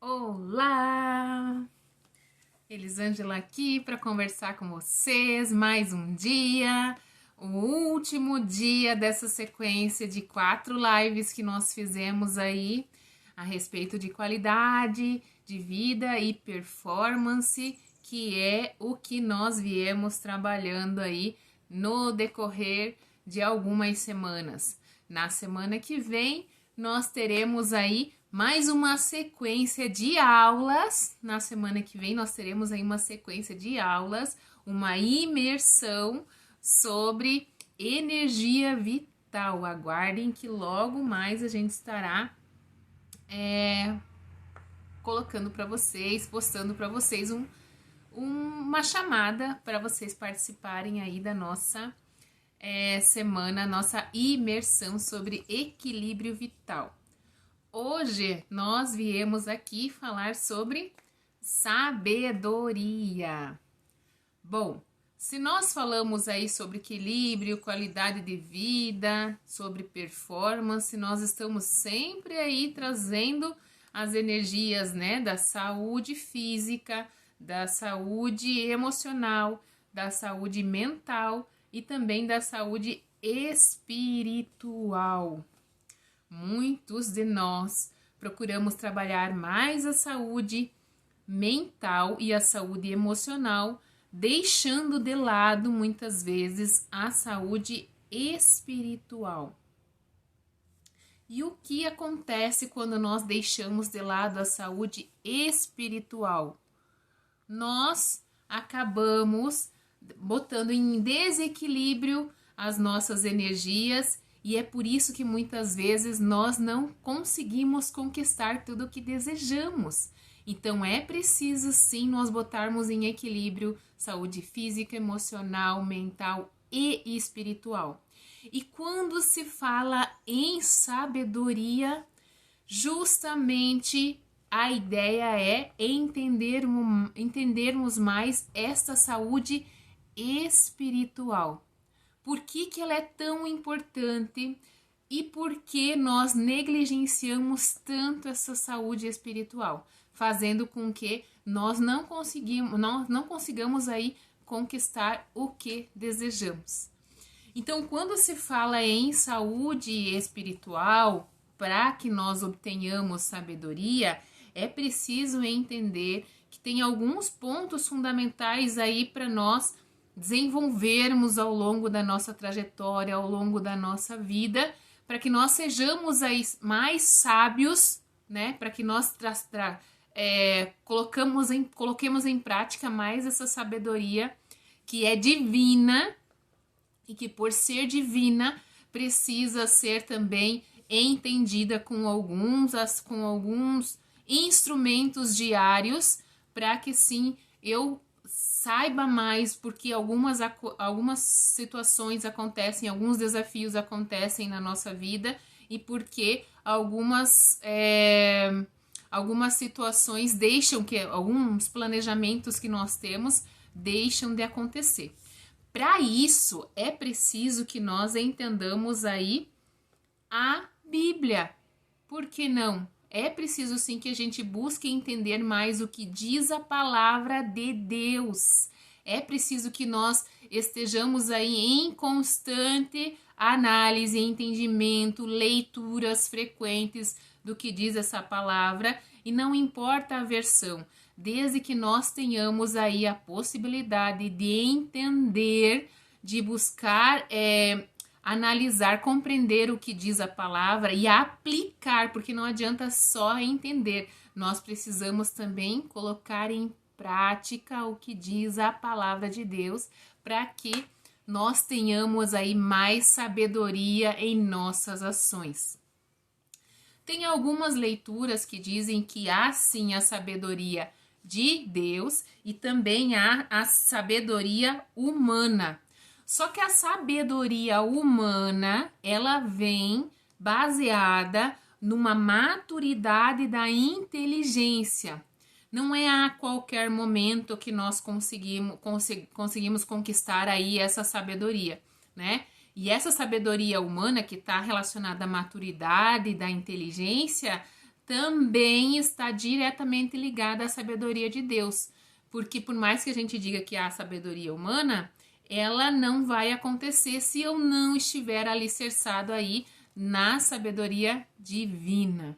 Olá! Elisângela aqui para conversar com vocês mais um dia, o último dia dessa sequência de 4 lives que nós fizemos aí a respeito de qualidade de vida e performance, que é o que nós viemos trabalhando aí no decorrer de algumas semanas. Na semana que vem, nós teremos aí mais uma sequência de aulas. Na semana que vem nós teremos aí uma sequência de aulas, uma imersão sobre energia vital. Aguardem que logo mais a gente estará colocando para vocês, postando para vocês uma chamada para vocês participarem aí da nossa semana, nossa imersão sobre equilíbrio vital. Hoje nós viemos aqui falar sobre sabedoria. Bom, se nós falamos aí sobre equilíbrio, qualidade de vida, sobre performance, nós estamos sempre aí trazendo as energias, né, da saúde física, da saúde emocional, da saúde mental e também da saúde espiritual. Muitos de nós procuramos trabalhar mais a saúde mental e a saúde emocional, deixando de lado muitas vezes a saúde espiritual. E o que acontece quando nós deixamos de lado a saúde espiritual? Nós acabamos botando em desequilíbrio as nossas energias. E é por isso que muitas vezes nós não conseguimos conquistar tudo o que desejamos. Então é preciso sim nós botarmos em equilíbrio saúde física, emocional, mental e espiritual. E quando se fala em sabedoria, justamente a ideia é entendermos mais esta saúde espiritual. Por que ela é tão importante e por que nós negligenciamos tanto essa saúde espiritual, fazendo com que nós não consigamos aí conquistar o que desejamos. Então, quando se fala em saúde espiritual, para que nós obtenhamos sabedoria, é preciso entender que tem alguns pontos fundamentais aí para nós desenvolvermos ao longo da nossa trajetória, ao longo da nossa vida, para que nós sejamos aí mais sábios, né? Para que nós coloquemos em prática mais essa sabedoria que é divina e que, por ser divina, precisa ser também entendida com alguns instrumentos diários, para que sim eu saiba mais, porque algumas situações acontecem, alguns desafios acontecem na nossa vida e porque algumas situações deixam que alguns planejamentos que nós temos deixam de acontecer. Para isso é preciso que nós entendamos aí a Bíblia. Por que não? É preciso sim que a gente busque entender mais o que diz a palavra de Deus. É preciso que nós estejamos aí em constante análise, entendimento, leituras frequentes do que diz essa palavra, e não importa a versão, desde que nós tenhamos aí a possibilidade de entender, de buscar analisar, compreender o que diz a palavra e aplicar, porque não adianta só entender, nós precisamos também colocar em prática o que diz a palavra de Deus, para que nós tenhamos aí mais sabedoria em nossas ações. Tem algumas leituras que dizem que há sim a sabedoria de Deus e também há a sabedoria humana. Só que a sabedoria humana, ela vem baseada numa maturidade da inteligência. Não é a qualquer momento que nós conseguimos conquistar aí essa sabedoria, né? E essa sabedoria humana que está relacionada à maturidade da inteligência também está diretamente ligada à sabedoria de Deus. Porque por mais que a gente diga que há sabedoria humana, ela não vai acontecer se eu não estiver alicerçado aí na sabedoria divina.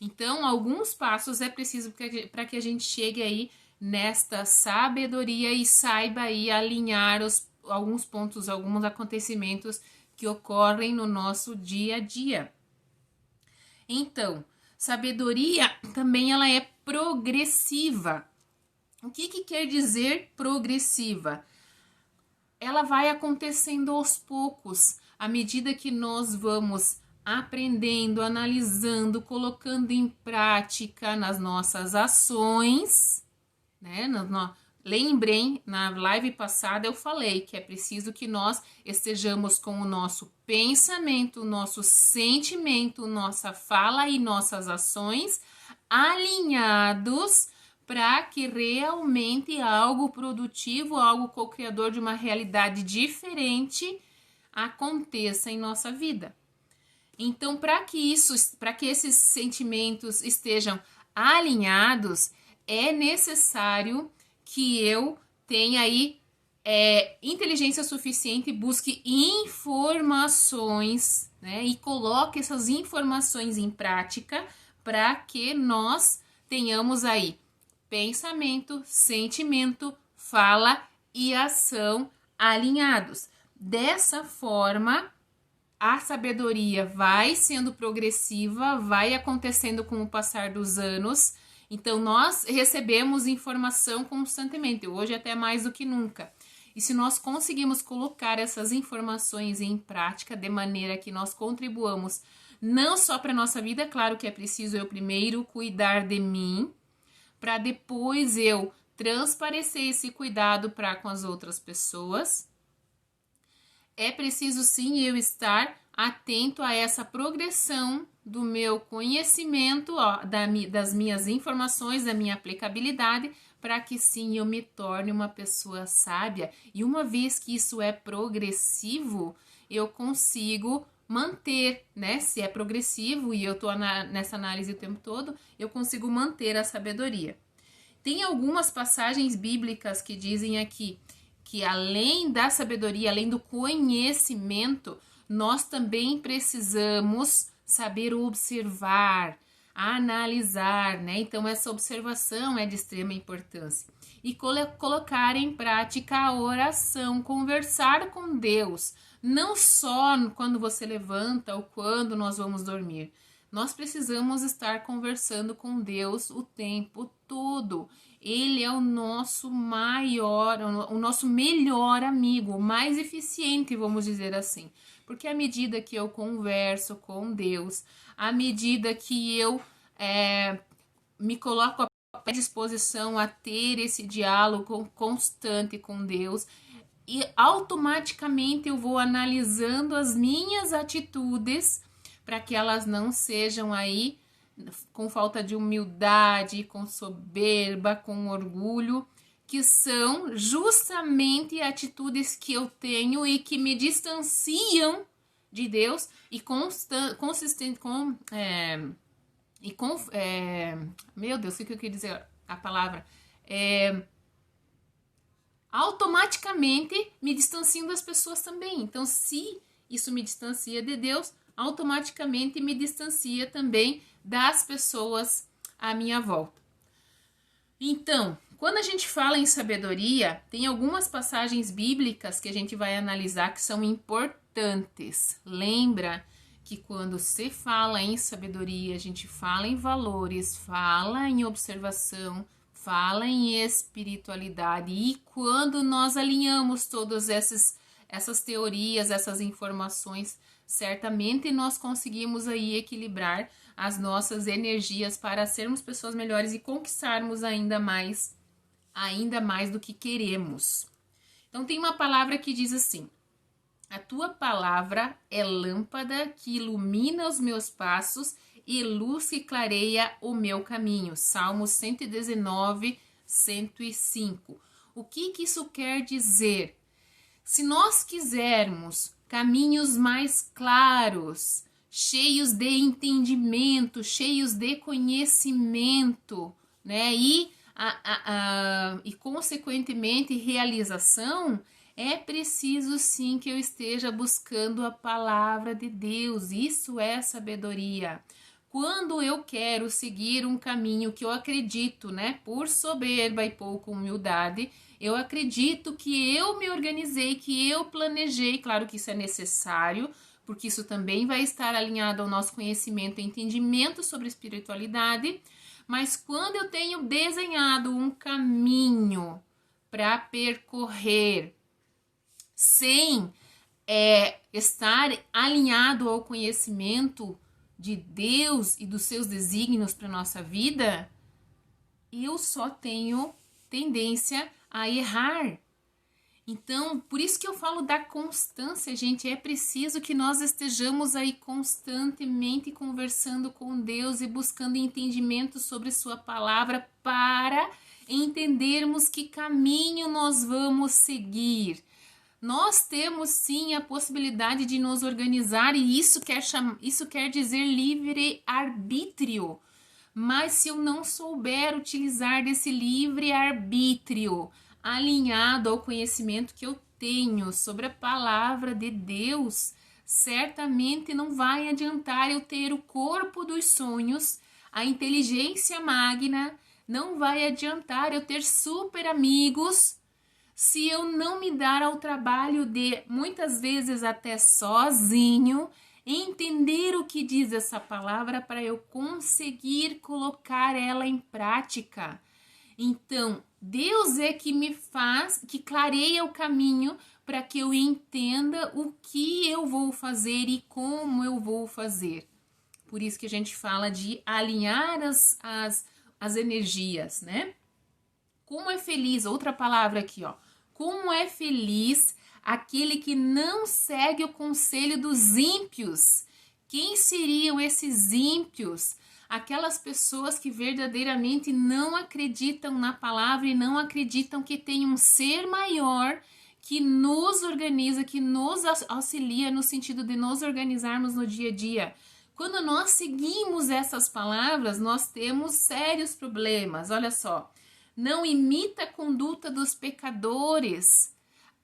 Então, alguns passos é preciso para que a gente chegue aí nesta sabedoria e saiba aí alinhar alguns pontos, alguns acontecimentos que ocorrem no nosso dia a dia. Então, sabedoria também ela é progressiva. O que quer dizer progressiva? Ela vai acontecendo aos poucos, à medida que nós vamos aprendendo, analisando, colocando em prática nas nossas ações, né? Lembrem, na live passada eu falei que é preciso que nós estejamos com o nosso pensamento, o nosso sentimento, nossa fala e nossas ações alinhados para que realmente algo produtivo, algo co-criador de uma realidade diferente aconteça em nossa vida. Então, para que esses sentimentos estejam alinhados, é necessário que eu tenha aí inteligência suficiente, busque informações, né, e coloque essas informações em prática para que nós tenhamos aí pensamento, sentimento, fala e ação alinhados. Dessa forma, a sabedoria vai sendo progressiva, vai acontecendo com o passar dos anos. Então, nós recebemos informação constantemente, hoje até mais do que nunca. E se nós conseguimos colocar essas informações em prática de maneira que nós contribuamos não só para a nossa vida, claro que é preciso eu primeiro cuidar de mim, para depois eu transparecer esse cuidado para com as outras pessoas. É preciso sim eu estar atento a essa progressão do meu conhecimento, das minhas informações, da minha aplicabilidade, para que sim eu me torne uma pessoa sábia. E uma vez que isso é progressivo, eu consigo manter, né? Se é progressivo e eu tô nessa análise o tempo todo, eu consigo manter a sabedoria. Tem algumas passagens bíblicas que dizem aqui que além da sabedoria, além do conhecimento, nós também precisamos saber observar, analisar, né? Então essa observação é de extrema importância. E colocar em prática a oração, conversar com Deus, não só quando você levanta ou quando nós vamos dormir. Nós precisamos estar conversando com Deus o tempo todo. Ele é o nosso maior, o nosso melhor amigo, o mais eficiente, vamos dizer assim. Porque à medida que eu converso com Deus, à medida que eu me coloco à disposição a ter esse diálogo constante com Deus, e automaticamente eu vou analisando as minhas atitudes para que elas não sejam aí com falta de humildade, com soberba, com orgulho, que são justamente atitudes que eu tenho e que me distanciam de Deus e consistente com meu Deus, o que eu queria dizer a palavra automaticamente me distanciam das pessoas também. Então, se isso me distancia de Deus, automaticamente me distancia também das pessoas à minha volta. Então, quando a gente fala em sabedoria, tem algumas passagens bíblicas que a gente vai analisar que são importantes. Lembra que quando se fala em sabedoria, a gente fala em valores, fala em observação, fala em espiritualidade. E quando nós alinhamos todas essas teorias, essas informações, certamente nós conseguimos aí equilibrar as nossas energias para sermos pessoas melhores e conquistarmos ainda mais do que queremos. Então tem uma palavra que diz assim: a tua palavra é lâmpada que ilumina os meus passos e luz que clareia o meu caminho. Salmos 119, 105. O que isso quer dizer? Se nós quisermos caminhos mais claros, cheios de entendimento, cheios de conhecimento, né? E consequentemente realização, é preciso sim que eu esteja buscando a palavra de Deus. Isso é sabedoria. Quando eu quero seguir um caminho que eu acredito, né, por soberba e pouca humildade, eu acredito que eu me organizei, que eu planejei, claro que isso é necessário, porque isso também vai estar alinhado ao nosso conhecimento e entendimento sobre espiritualidade, mas quando eu tenho desenhado um caminho para percorrer sem estar alinhado ao conhecimento de Deus e dos seus desígnios para nossa vida, eu só tenho tendência a errar. Então, por isso que eu falo da constância, gente. É preciso que nós estejamos aí constantemente conversando com Deus e buscando entendimento sobre sua palavra para entendermos que caminho nós vamos seguir. Nós temos sim a possibilidade de nos organizar e isso quer dizer livre-arbítrio. Mas se eu não souber utilizar desse livre-arbítrio alinhado ao conhecimento que eu tenho sobre a palavra de Deus, certamente não vai adiantar eu ter o corpo dos sonhos, a inteligência magna, não vai adiantar eu ter super amigos, se eu não me dar ao trabalho de, muitas vezes até sozinho, entender o que diz essa palavra para eu conseguir colocar ela em prática. Então, Deus é que me faz, que clareia o caminho para que eu entenda o que eu vou fazer e como eu vou fazer. Por isso que a gente fala de alinhar as energias, né? Como é feliz, outra palavra aqui, ó. Como é feliz aquele que não segue o conselho dos ímpios. Quem seriam esses ímpios? Aquelas pessoas que verdadeiramente não acreditam na palavra e não acreditam que tem um ser maior que nos organiza, que nos auxilia no sentido de nos organizarmos no dia a dia. Quando nós seguimos essas palavras, nós temos sérios problemas. Olha só. Não imita a conduta dos pecadores.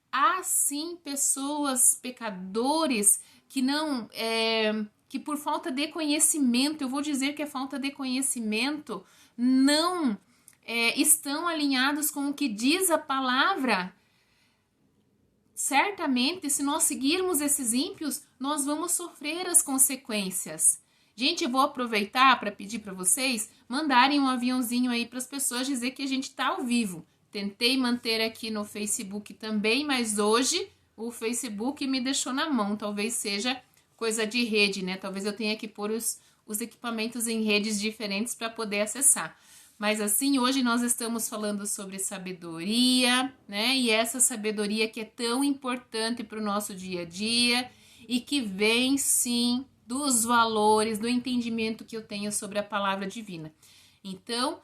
Há sim pessoas pecadores que não, que por falta de conhecimento, eu vou dizer que é falta de conhecimento, não estão alinhados com o que diz a palavra. Certamente, se nós seguirmos esses ímpios, nós vamos sofrer as consequências. Gente, eu vou aproveitar para pedir para vocês mandarem um aviãozinho aí para as pessoas dizer que a gente está ao vivo. Tentei manter aqui no Facebook também, mas hoje o Facebook me deixou na mão. Talvez seja coisa de rede, né? Talvez eu tenha que pôr os equipamentos em redes diferentes para poder acessar. Mas assim, hoje nós estamos falando sobre sabedoria, né? E essa sabedoria que é tão importante para o nosso dia a dia e que vem, sim, dos valores, do entendimento que eu tenho sobre a palavra divina. Então,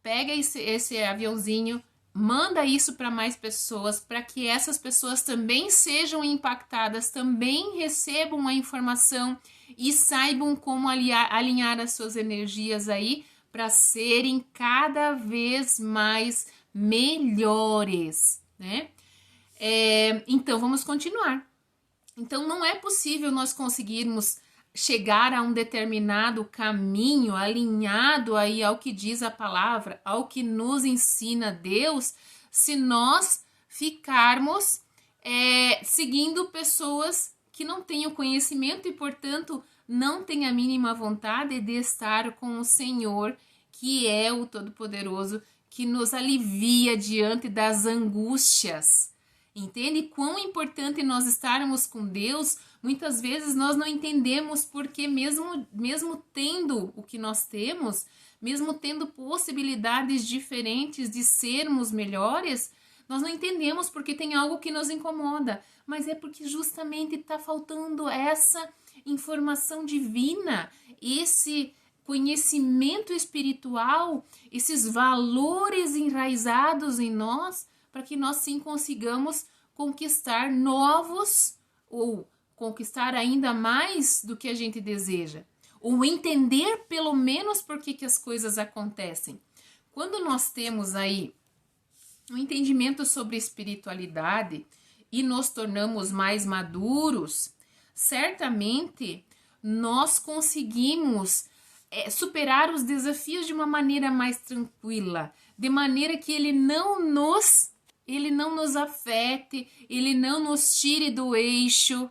pega esse aviãozinho, manda isso para mais pessoas, para que essas pessoas também sejam impactadas, também recebam a informação e saibam como alinhar as suas energias aí para serem cada vez mais melhores, né? Então, vamos continuar. Então, não é possível nós conseguirmos chegar a um determinado caminho alinhado aí ao que diz a palavra, ao que nos ensina Deus, se nós ficarmos seguindo pessoas que não têm o conhecimento e, portanto, não têm a mínima vontade de estar com o Senhor, que é o Todo-Poderoso, que nos alivia diante das angústias. Entende quão importante nós estarmos com Deus? Muitas vezes nós não entendemos porque mesmo tendo o que nós temos, mesmo tendo possibilidades diferentes de sermos melhores, nós não entendemos porque tem algo que nos incomoda. Mas é porque justamente está faltando essa informação divina, esse conhecimento espiritual, esses valores enraizados em nós, para que nós sim consigamos conquistar novos ou conquistar ainda mais do que a gente deseja, ou entender pelo menos por que as coisas acontecem. Quando nós temos aí um entendimento sobre espiritualidade e nos tornamos mais maduros, certamente nós conseguimos superar os desafios de uma maneira mais tranquila, de maneira que ele não nos afete, ele não nos tire do eixo,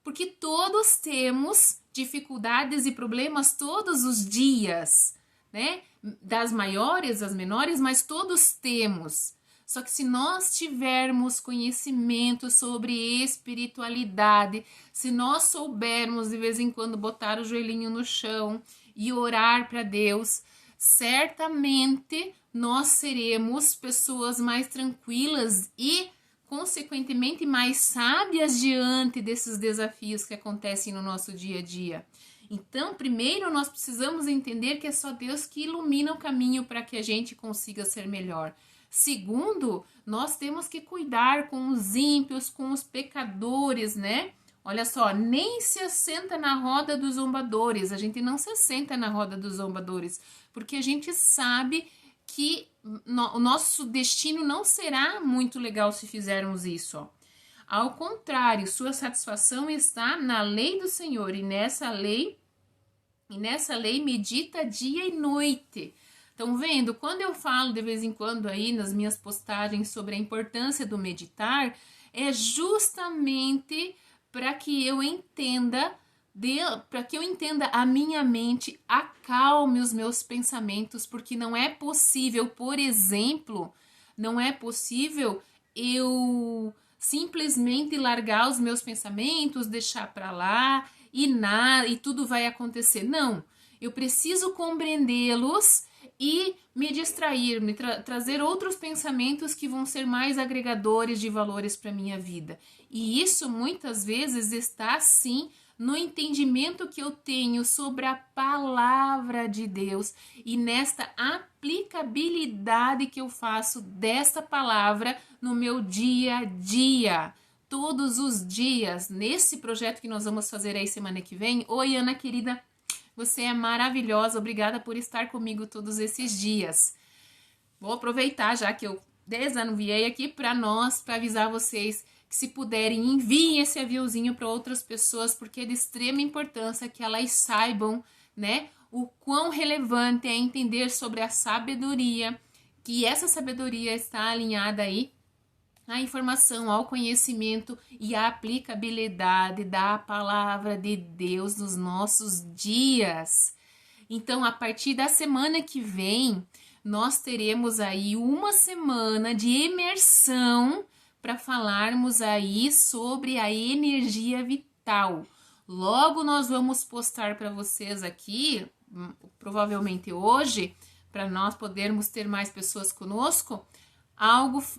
porque todos temos dificuldades e problemas todos os dias, né? Das maiores às menores, mas todos temos. Só que se nós tivermos conhecimento sobre espiritualidade, se nós soubermos de vez em quando botar o joelhinho no chão e orar para Deus, certamente nós seremos pessoas mais tranquilas e, consequentemente, mais sábias diante desses desafios que acontecem no nosso dia a dia. Então, primeiro, nós precisamos entender que é só Deus que ilumina o caminho para que a gente consiga ser melhor. Segundo, nós temos que cuidar com os ímpios, com os pecadores, né? Olha só, nem se assenta na roda dos zombadores. A gente não se assenta na roda dos zombadores, porque a gente sabe que o nosso destino não será muito legal se fizermos isso, ó. Ao contrário, sua satisfação está na lei do Senhor, e nessa lei medita dia e noite. Estão vendo? Quando eu falo de vez em quando aí nas minhas postagens sobre a importância do meditar, é justamente para que eu entenda a minha mente, acalme os meus pensamentos, porque não é possível, por exemplo, não é possível eu simplesmente largar os meus pensamentos, deixar para lá e tudo vai acontecer. Não, eu preciso compreendê-los e me distrair, trazer outros pensamentos que vão ser mais agregadores de valores para minha vida. E isso muitas vezes está sim no entendimento que eu tenho sobre a palavra de Deus e nesta aplicabilidade que eu faço desta palavra no meu dia a dia, todos os dias, nesse projeto que nós vamos fazer aí semana que vem. Oi, Ana querida, você é maravilhosa, obrigada por estar comigo todos esses dias. Vou aproveitar já que eu desanuviei aqui para avisar vocês que, se puderem, enviem esse aviãozinho para outras pessoas, porque é de extrema importância que elas saibam, né, o quão relevante é entender sobre a sabedoria, que essa sabedoria está alinhada aí à informação, ao conhecimento e à aplicabilidade da palavra de Deus nos nossos dias. Então, a partir da semana que vem, nós teremos aí uma semana de imersão para falarmos aí sobre a energia vital. Logo nós vamos postar para vocês aqui, provavelmente hoje, para nós podermos ter mais pessoas conosco,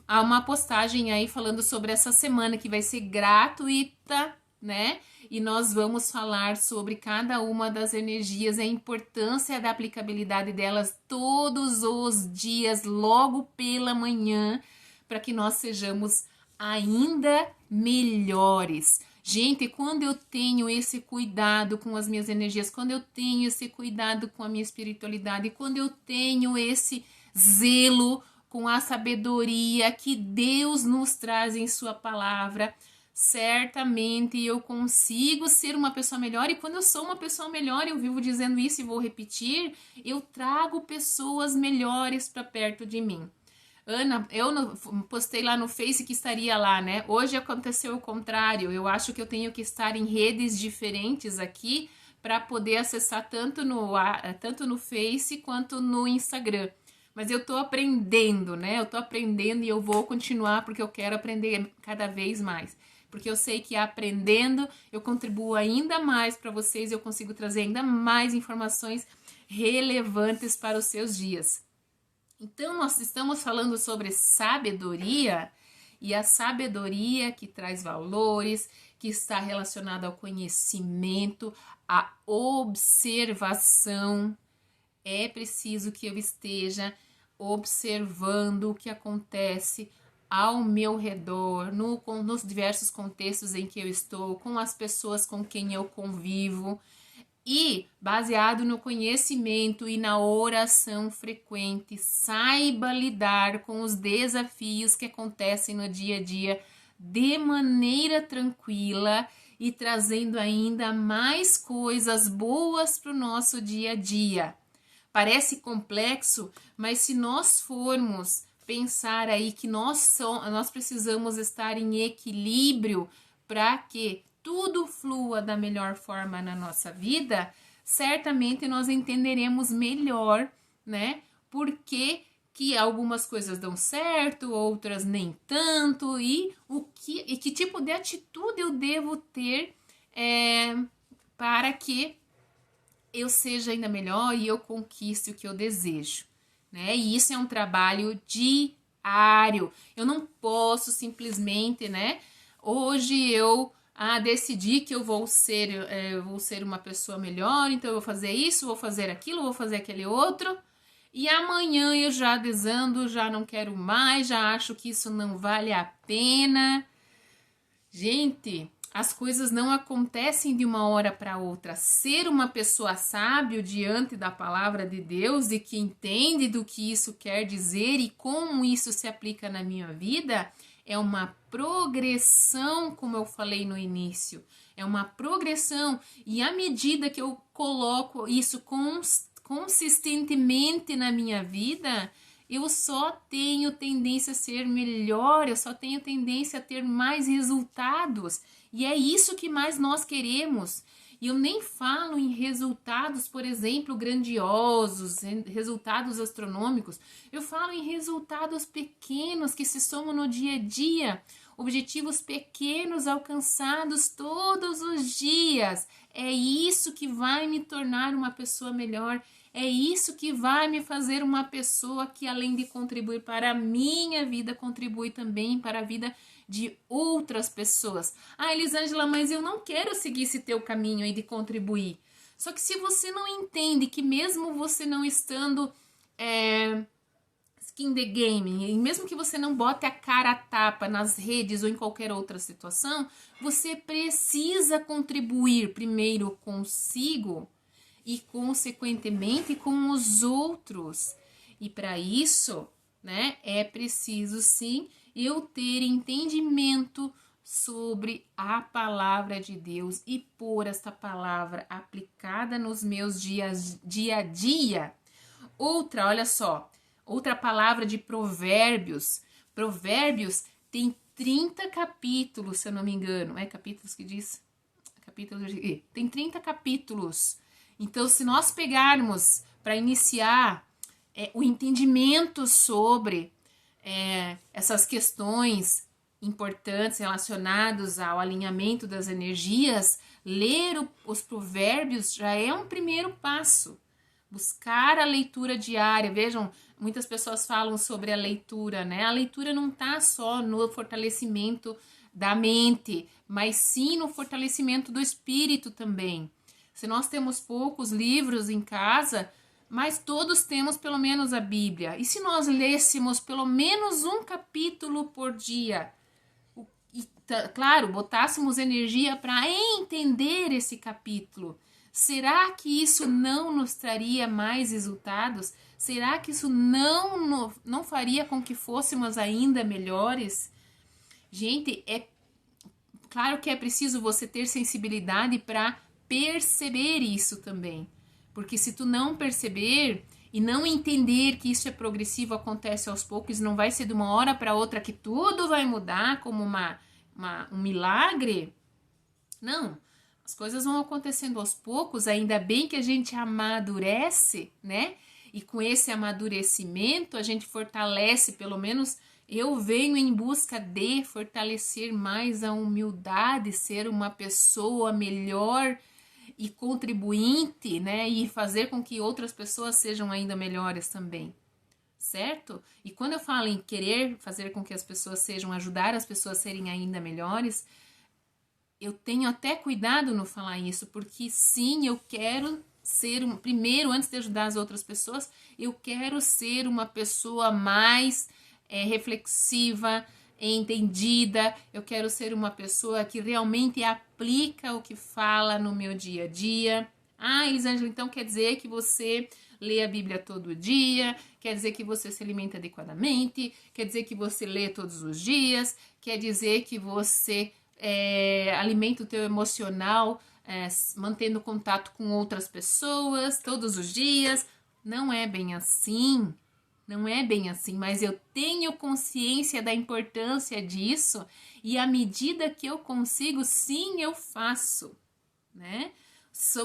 uma postagem aí falando sobre essa semana que vai ser gratuita, né? E nós vamos falar sobre cada uma das energias, a importância da aplicabilidade delas todos os dias, logo pela manhã, para que nós sejamos ainda melhores. Gente, quando eu tenho esse cuidado com as minhas energias, quando eu tenho esse cuidado com a minha espiritualidade, quando eu tenho esse zelo com a sabedoria que Deus nos traz em sua palavra, certamente eu consigo ser uma pessoa melhor. E quando eu sou uma pessoa melhor, eu vivo dizendo isso e vou repetir, eu trago pessoas melhores para perto de mim. Ana, eu postei lá no Face que estaria lá, né? Hoje aconteceu o contrário. Eu acho que eu tenho que estar em redes diferentes aqui para poder acessar tanto no Face quanto no Instagram. Mas eu tô aprendendo, né? Eu tô aprendendo e eu vou continuar porque eu quero aprender cada vez mais. Porque eu sei que aprendendo eu contribuo ainda mais para vocês, eu consigo trazer ainda mais informações relevantes para os seus dias. Então, nós estamos falando sobre sabedoria, e a sabedoria que traz valores, que está relacionada ao conhecimento, à observação. É preciso que eu esteja observando o que acontece ao meu redor, nos diversos contextos em que eu estou, com as pessoas com quem eu convivo, e baseado no conhecimento e na oração frequente, saiba lidar com os desafios que acontecem no dia a dia de maneira tranquila e trazendo ainda mais coisas boas para o nosso dia a dia. Parece complexo, mas se nós formos pensar aí que nós precisamos estar em equilíbrio para que tudo flua da melhor forma na nossa vida, certamente nós entenderemos melhor, né? Por que algumas coisas dão certo, outras nem tanto, e que tipo de atitude eu devo ter para que eu seja ainda melhor e eu conquiste o que eu desejo, né? E isso é um trabalho diário. Eu não posso simplesmente, né? Hoje eu decidi que eu vou ser uma pessoa melhor, então eu vou fazer isso, vou fazer aquilo, vou fazer aquele outro. E amanhã eu já desando, já não quero mais, já acho que isso não vale a pena. Gente, as coisas não acontecem de uma hora para outra. Ser uma pessoa sábio diante da palavra de Deus e que entende do que isso quer dizer e como isso se aplica na minha vida é uma progressão, como eu falei no início. É uma progressão e à medida que eu coloco isso consistentemente na minha vida, eu só tenho tendência a ser melhor, eu só tenho tendência a ter mais resultados. E é isso que mais nós queremos. E eu nem falo em resultados, por exemplo, grandiosos, resultados astronômicos. Eu falo em resultados pequenos que se somam no dia a dia. Objetivos pequenos alcançados todos os dias. É isso que vai me tornar uma pessoa melhor. É isso que vai me fazer uma pessoa que, além de contribuir para a minha vida, contribui também para a vida de outras pessoas. Elisângela, mas eu não quero seguir esse teu caminho aí de contribuir. Só que se você não entende que mesmo você não estando skin the game, e mesmo que você não bote a cara a tapa nas redes ou em qualquer outra situação, você precisa contribuir primeiro consigo e, consequentemente, com os outros. E para isso, né, é preciso, sim, eu ter entendimento sobre a palavra de Deus e pôr esta palavra aplicada nos meus dia a dia. Olha só, outra palavra de Provérbios. Provérbios tem 30 capítulos, se eu não me engano. É capítulos que diz? Capítulos, tem 30 capítulos. Então, se nós pegarmos para iniciar o entendimento sobre essas questões importantes relacionadas ao alinhamento das energias, ler os provérbios já é um primeiro passo. Buscar a leitura diária. Vejam, muitas pessoas falam sobre a leitura, né? A leitura não está só no fortalecimento da mente, mas sim no fortalecimento do espírito também. Se nós temos poucos livros em casa, mas todos temos pelo menos a Bíblia. E se nós lêssemos pelo menos um capítulo por dia? E, claro, botássemos energia para entender esse capítulo. Será que isso não nos traria mais resultados? Será que isso não faria com que fôssemos ainda melhores? Gente, é claro que é preciso você ter sensibilidade para perceber isso também. Porque se tu não perceber e não entender que isso é progressivo, acontece aos poucos, não vai ser de uma hora para outra que tudo vai mudar como um milagre. Não, as coisas vão acontecendo aos poucos, ainda bem que a gente amadurece, né? E com esse amadurecimento a gente fortalece, pelo menos eu venho em busca de fortalecer mais a humildade, ser uma pessoa melhor e contribuinte, né? E fazer com que outras pessoas sejam ainda melhores também, certo? E quando eu falo em querer fazer com que as pessoas sejam, ajudar as pessoas a serem ainda melhores, eu tenho até cuidado no falar isso, porque sim, eu quero ser, primeiro, antes de ajudar as outras pessoas, eu quero ser uma pessoa mais reflexiva, entendida. Eu quero ser uma pessoa que realmente aplica o que fala no meu dia a dia. Ah, Elisângela, então quer dizer que você lê a Bíblia todo dia, quer dizer que você se alimenta adequadamente, quer dizer que você lê todos os dias, quer dizer que você alimenta o teu emocional, mantendo contato com outras pessoas todos os dias. Não é bem assim. Não é bem assim, mas eu tenho consciência da importância disso e à medida que eu consigo, sim, eu faço, né?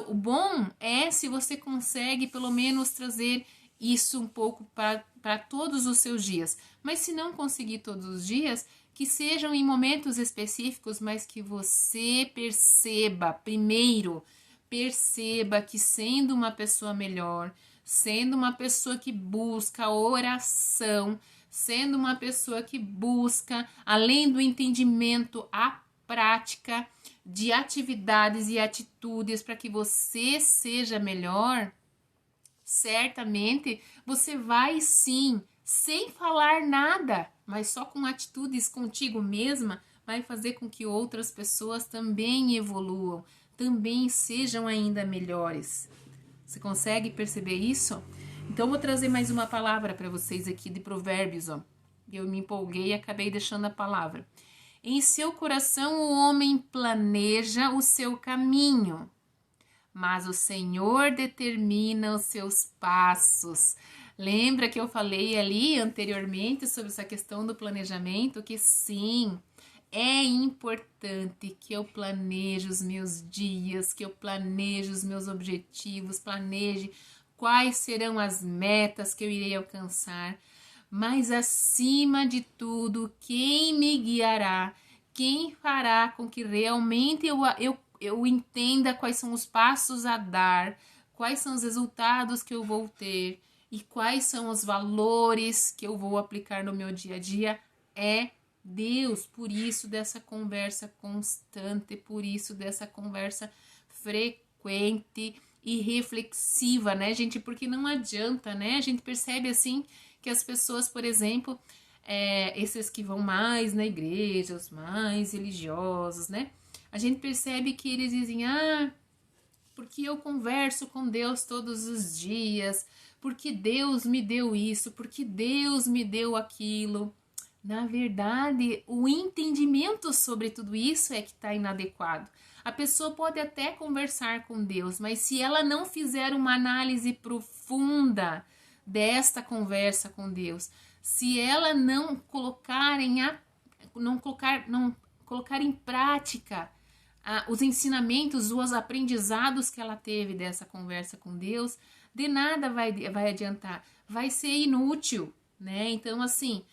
O bom é se você consegue pelo menos trazer isso um pouco para todos os seus dias. Mas se não conseguir todos os dias, que sejam em momentos específicos, mas que você perceba, primeiro, perceba que sendo uma pessoa melhor, sendo uma pessoa que busca oração, sendo uma pessoa que busca, além do entendimento, a prática de atividades e atitudes para que você seja melhor, certamente você vai sim, sem falar nada, mas só com atitudes contigo mesma, vai fazer com que outras pessoas também evoluam, também sejam ainda melhores. Você consegue perceber isso? Então, eu vou trazer mais uma palavra para vocês aqui de Provérbios. Ó. Eu me empolguei e acabei deixando a palavra. Em seu coração o homem planeja o seu caminho, mas o Senhor determina os seus passos. Lembra que eu falei ali anteriormente sobre essa questão do planejamento? Que sim, é importante que eu planeje os meus dias, que eu planeje os meus objetivos, planeje quais serão as metas que eu irei alcançar. Mas acima de tudo, quem me guiará, quem fará com que realmente eu entenda quais são os passos a dar, quais são os resultados que eu vou ter e quais são os valores que eu vou aplicar no meu dia a dia, é Deus. Por isso dessa conversa constante, por isso dessa conversa frequente e reflexiva, né, gente? Porque não adianta, né? A gente percebe assim que as pessoas, por exemplo, esses que vão mais na igreja, os mais religiosos, né? A gente percebe que eles dizem, porque eu converso com Deus todos os dias, porque Deus me deu isso, porque Deus me deu aquilo. Na verdade, o entendimento sobre tudo isso é que está inadequado. A pessoa pode até conversar com Deus, mas se ela não fizer uma análise profunda desta conversa com Deus, se ela não colocar em prática os ensinamentos, os aprendizados que ela teve dessa conversa com Deus, de nada vai adiantar, vai ser inútil, né? Então, assim,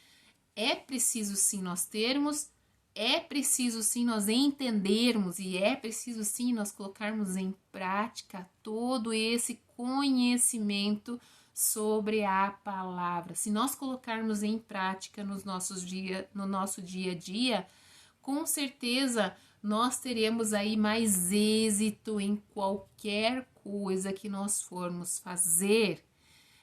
é preciso sim nós termos, é preciso sim nós entendermos e é preciso sim nós colocarmos em prática todo esse conhecimento sobre a palavra. Se nós colocarmos em prática no nosso dia a dia, com certeza nós teremos aí mais êxito em qualquer coisa que nós formos fazer.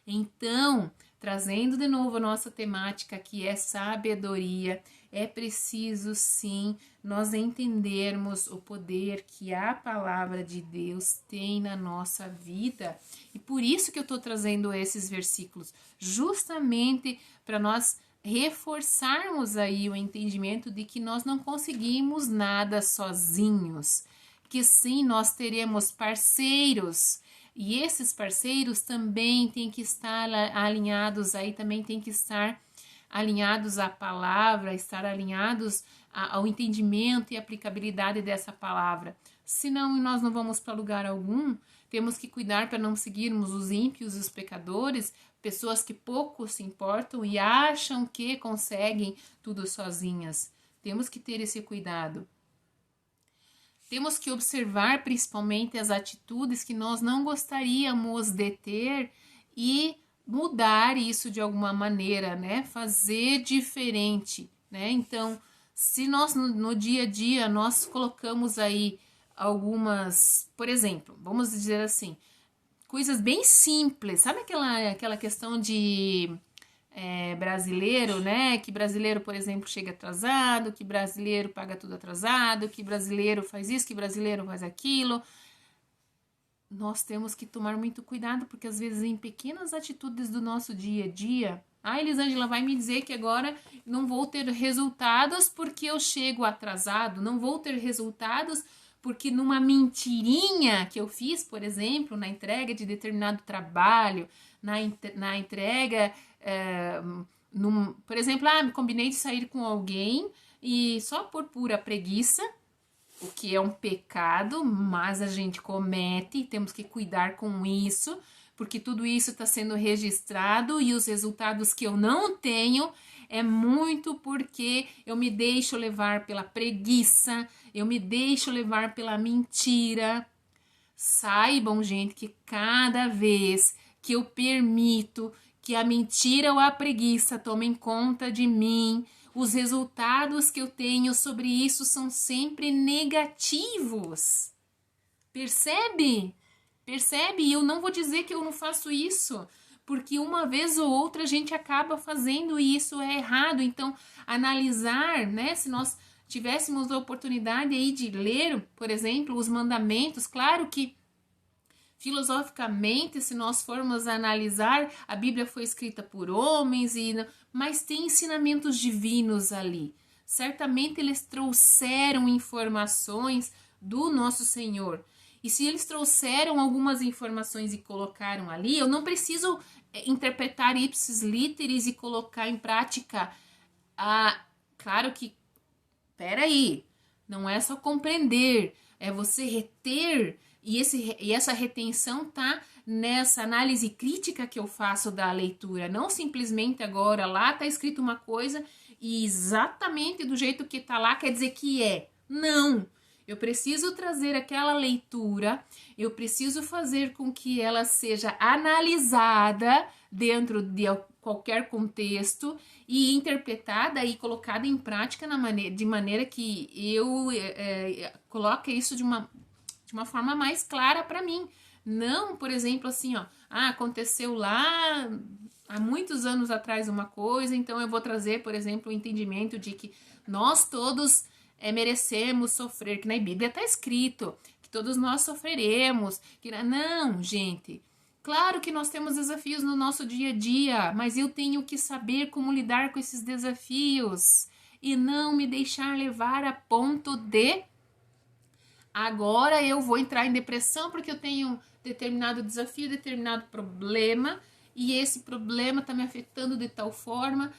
Então, trazendo de novo a nossa temática, que é sabedoria, é preciso sim nós entendermos o poder que a palavra de Deus tem na nossa vida. E por isso que eu estou trazendo esses versículos, justamente para nós reforçarmos aí o entendimento de que nós não conseguimos nada sozinhos, que sim, nós teremos parceiros. E esses parceiros também têm que estar alinhados aí, também têm que estar alinhados à palavra, estar alinhados ao entendimento e aplicabilidade dessa palavra. Senão nós não vamos para lugar algum. Temos que cuidar para não seguirmos os ímpios e os pecadores, pessoas que pouco se importam e acham que conseguem tudo sozinhas. Temos que ter esse cuidado. Temos que observar principalmente as atitudes que nós não gostaríamos de ter e mudar isso de alguma maneira, né? Fazer diferente, né? Então, se nós no dia a dia nós colocamos aí algumas, por exemplo, vamos dizer assim, coisas bem simples, sabe aquela questão de brasileiro, né? Que brasileiro, por exemplo, chega atrasado, que brasileiro paga tudo atrasado, que brasileiro faz isso, que brasileiro faz aquilo. Nós temos que tomar muito cuidado, porque às vezes em pequenas atitudes do nosso dia a dia... Elisângela vai me dizer que agora não vou ter resultados porque eu chego atrasado, não vou ter resultados porque numa mentirinha que eu fiz, por exemplo, na entrega de determinado trabalho, na entrega, por exemplo, me combinei de sair com alguém e só por pura preguiça, o que é um pecado, mas a gente comete e temos que cuidar com isso, porque tudo isso está sendo registrado e os resultados que eu não tenho é muito porque eu me deixo levar pela preguiça, eu me deixo levar pela mentira. Saibam, gente, que cada vez que eu permito que a mentira ou a preguiça tomem conta de mim, os resultados que eu tenho sobre isso são sempre negativos. Percebe? Percebe? E eu não vou dizer que eu não faço isso, porque uma vez ou outra a gente acaba fazendo e isso é errado. Então, analisar, né? Se nós tivéssemos a oportunidade aí de ler, por exemplo, os mandamentos, claro que filosoficamente, se nós formos analisar, a Bíblia foi escrita por homens, mas tem ensinamentos divinos ali. Certamente eles trouxeram informações do nosso Senhor. E se eles trouxeram algumas informações e colocaram ali, eu não preciso interpretar ipsis literis e colocar em prática. Claro que, peraí, não é só compreender, é você reter, e essa retenção tá nessa análise crítica que eu faço da leitura, não simplesmente agora lá tá escrito uma coisa e exatamente do jeito que tá lá quer dizer que é. Não! Eu preciso trazer aquela leitura, eu preciso fazer com que ela seja analisada dentro de qualquer contexto e interpretada e colocada em prática de maneira que eu coloque isso de uma forma mais clara para mim. Não, por exemplo, assim, aconteceu lá há muitos anos atrás uma coisa, então eu vou trazer, por exemplo, o entendimento de que nós todos merecemos sofrer, que na Bíblia está escrito que todos nós sofreremos. Não, gente, claro que nós temos desafios no nosso dia a dia, mas eu tenho que saber como lidar com esses desafios e não me deixar levar a ponto de agora eu vou entrar em depressão porque eu tenho determinado desafio, determinado problema e esse problema está me afetando de tal forma.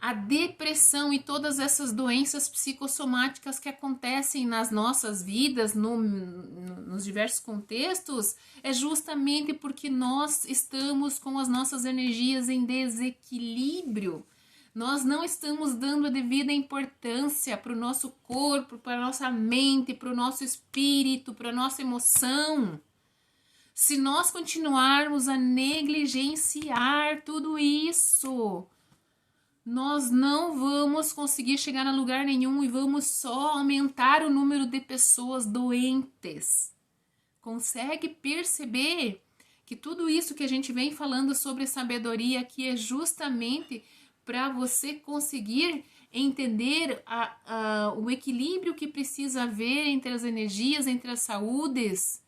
A depressão e todas essas doenças psicossomáticas que acontecem nas nossas vidas, nos diversos contextos, é justamente porque nós estamos com as nossas energias em desequilíbrio. Nós não estamos dando a devida importância para o nosso corpo, para a nossa mente, para o nosso espírito, para a nossa emoção. Se nós continuarmos a negligenciar tudo isso, nós não vamos conseguir chegar a lugar nenhum e vamos só aumentar o número de pessoas doentes. Consegue perceber que tudo isso que a gente vem falando sobre sabedoria aqui é justamente para você conseguir entender o equilíbrio que precisa haver entre as energias, entre as saúdes.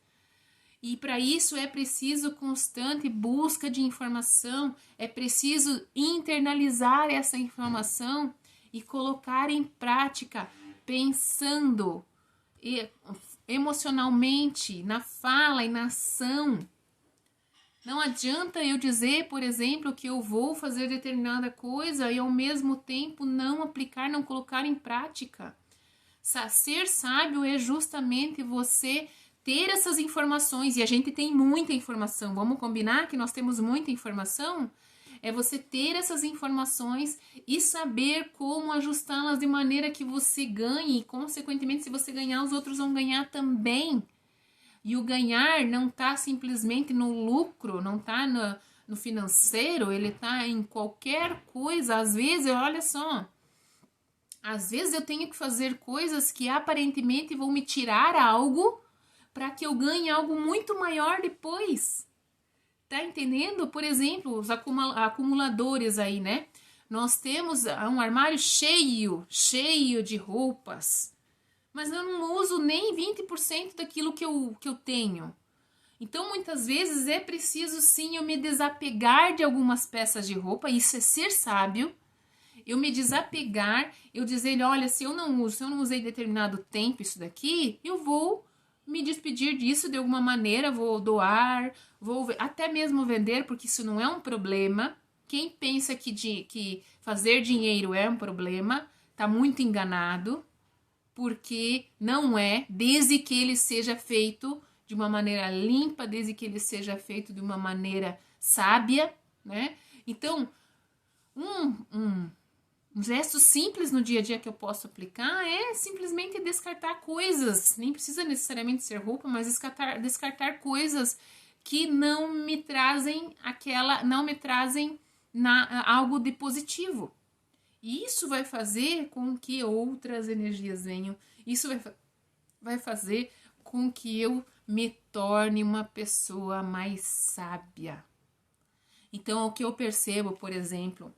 E para isso é preciso constante busca de informação, é preciso internalizar essa informação e colocar em prática, pensando emocionalmente, na fala e na ação. Não adianta eu dizer, por exemplo, que eu vou fazer determinada coisa e ao mesmo tempo não aplicar, não colocar em prática. Ser sábio é justamente você ter essas informações, e a gente tem muita informação, vamos combinar que nós temos muita informação? É você ter essas informações e saber como ajustá-las de maneira que você ganhe, e consequentemente, se você ganhar, os outros vão ganhar também. E o ganhar não está simplesmente no lucro, não está no financeiro, ele está em qualquer coisa. Às vezes, olha só, às vezes eu tenho que fazer coisas que aparentemente vão me tirar algo para que eu ganhe algo muito maior depois. Tá entendendo? Por exemplo, os acumuladores aí, né? Nós temos um armário cheio de roupas, mas eu não uso nem 20% daquilo que eu tenho. Então, muitas vezes é preciso sim eu me desapegar de algumas peças de roupa, isso é ser sábio. Eu me desapegar, eu dizer, olha, se eu não usei determinado tempo isso daqui, eu vou me despedir disso de alguma maneira, vou doar, vou até mesmo vender, porque isso não é um problema. Quem pensa que fazer dinheiro é um problema, tá muito enganado, porque não é, desde que ele seja feito de uma maneira limpa, desde que ele seja feito de uma maneira sábia, né? Então, um gesto simples no dia a dia que eu posso aplicar é simplesmente descartar coisas. Nem precisa necessariamente ser roupa, mas descartar coisas que não me trazem algo de positivo. E isso vai fazer com que outras energias venham. Isso vai fazer com que eu me torne uma pessoa mais sábia. Então, o que eu percebo, por exemplo,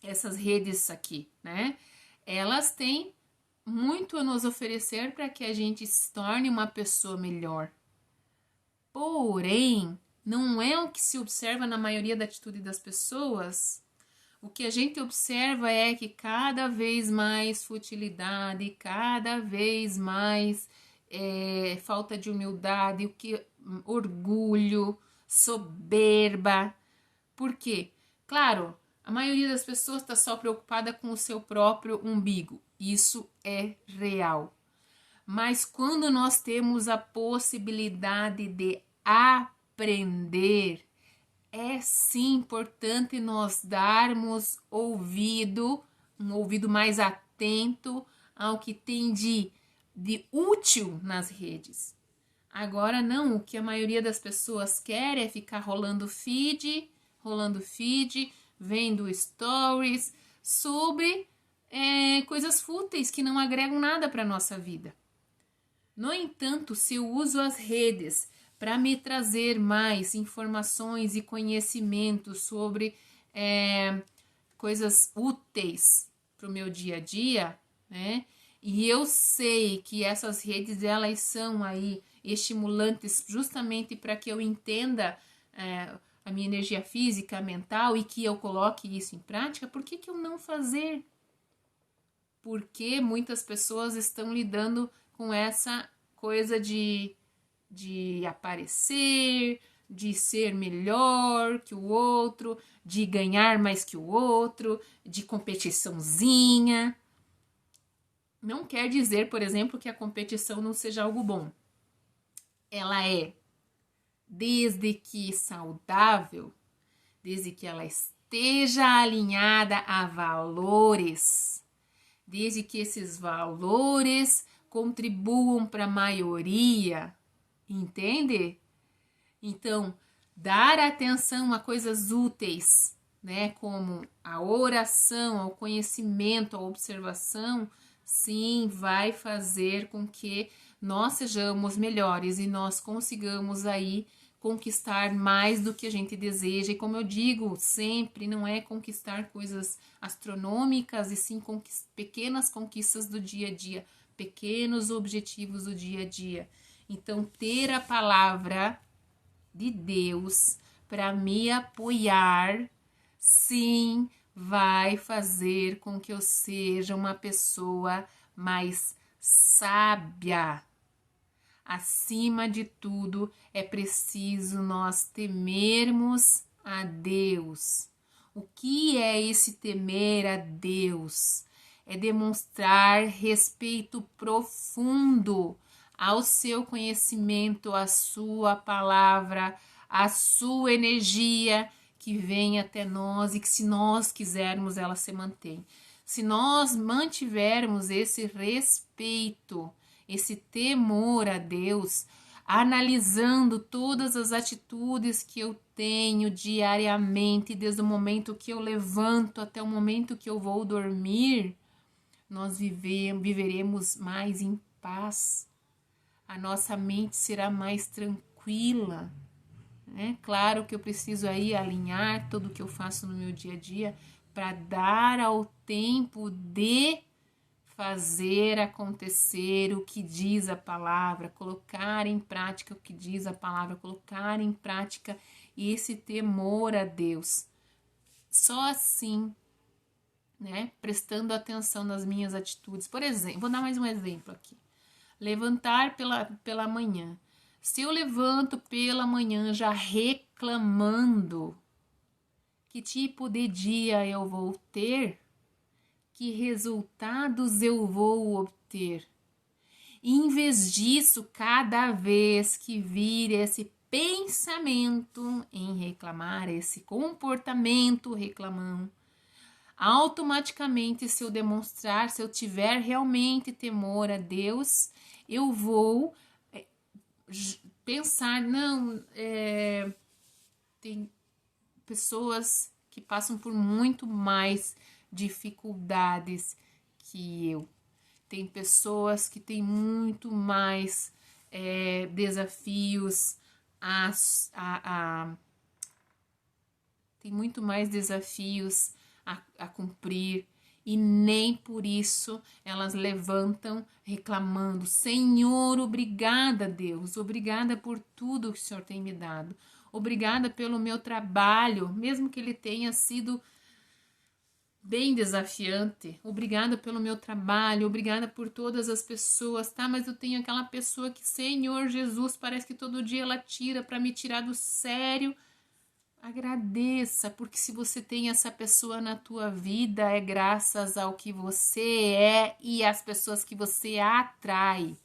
essas redes aqui, né? Elas têm muito a nos oferecer para que a gente se torne uma pessoa melhor. Porém, não é o que se observa na maioria da atitude das pessoas. O que a gente observa é que cada vez mais futilidade, cada vez mais falta de humildade, orgulho, soberba. Por quê? Claro, a maioria das pessoas está só preocupada com o seu próprio umbigo. Isso é real. Mas quando nós temos a possibilidade de aprender, é sim importante nós darmos ouvido, um ouvido mais atento ao que tem de útil nas redes. Agora não, o que a maioria das pessoas quer é ficar rolando feed, vendo stories sobre coisas fúteis que não agregam nada para a nossa vida. No entanto, se eu uso as redes para me trazer mais informações e conhecimentos sobre coisas úteis para o meu dia a dia, né? E eu sei que essas redes elas são aí estimulantes justamente para que eu entenda a minha energia física, mental e que eu coloque isso em prática, por que eu não fazer? Porque muitas pessoas estão lidando com essa coisa de aparecer, de ser melhor que o outro, de ganhar mais que o outro, de competiçãozinha. Não quer dizer, por exemplo, que a competição não seja algo bom. Ela é, desde que saudável, desde que ela esteja alinhada a valores, desde que esses valores contribuam para a maioria, entende? Então, dar atenção a coisas úteis, né, como a oração, ao conhecimento, a observação, sim, vai fazer com que nós sejamos melhores e nós consigamos aí conquistar mais do que a gente deseja. E como eu digo sempre, não é conquistar coisas astronômicas, e sim pequenas conquistas do dia a dia, pequenos objetivos do dia a dia. Então, ter a palavra de Deus para me apoiar, sim, vai fazer com que eu seja uma pessoa mais sábia. Acima de tudo, é preciso nós temermos a Deus. O que é esse temer a Deus? É demonstrar respeito profundo ao seu conhecimento, à sua palavra, à sua energia que vem até nós e que, se nós quisermos, ela se mantém. Se nós mantivermos esse respeito, esse temor a Deus, analisando todas as atitudes que eu tenho diariamente, desde o momento que eu levanto até o momento que eu vou dormir, nós viveremos mais em paz. A nossa mente será mais tranquila. né? Claro que eu preciso aí alinhar tudo que eu faço no meu dia a dia para dar ao tempo de fazer acontecer o que diz a palavra, colocar em prática o que diz a palavra, colocar em prática esse temor a Deus. Só assim, né? Prestando atenção nas minhas atitudes. Por exemplo, vou dar mais um exemplo aqui. Levantar pela manhã. Se eu levanto pela manhã já reclamando, que tipo de dia eu vou ter? Que resultados eu vou obter? E em vez disso, cada vez que vir esse pensamento em reclamar, esse comportamento reclamão, automaticamente, se eu demonstrar, se eu tiver realmente temor a Deus, eu vou pensar, não, tem pessoas que passam por muito mais dificuldades que eu. Tem pessoas que têm muito mais desafios tem muito mais desafios a cumprir, e nem por isso elas levantam reclamando: Senhor, obrigada, Deus, obrigada por tudo que o Senhor tem me dado, obrigada pelo meu trabalho, mesmo que ele tenha sido bem desafiante, obrigada pelo meu trabalho, obrigada por todas as pessoas, tá? Mas eu tenho aquela pessoa que, Senhor Jesus, parece que todo dia ela tira para me tirar do sério. Agradeça, porque se você tem essa pessoa na tua vida, é graças ao que você é e às pessoas que você atrai.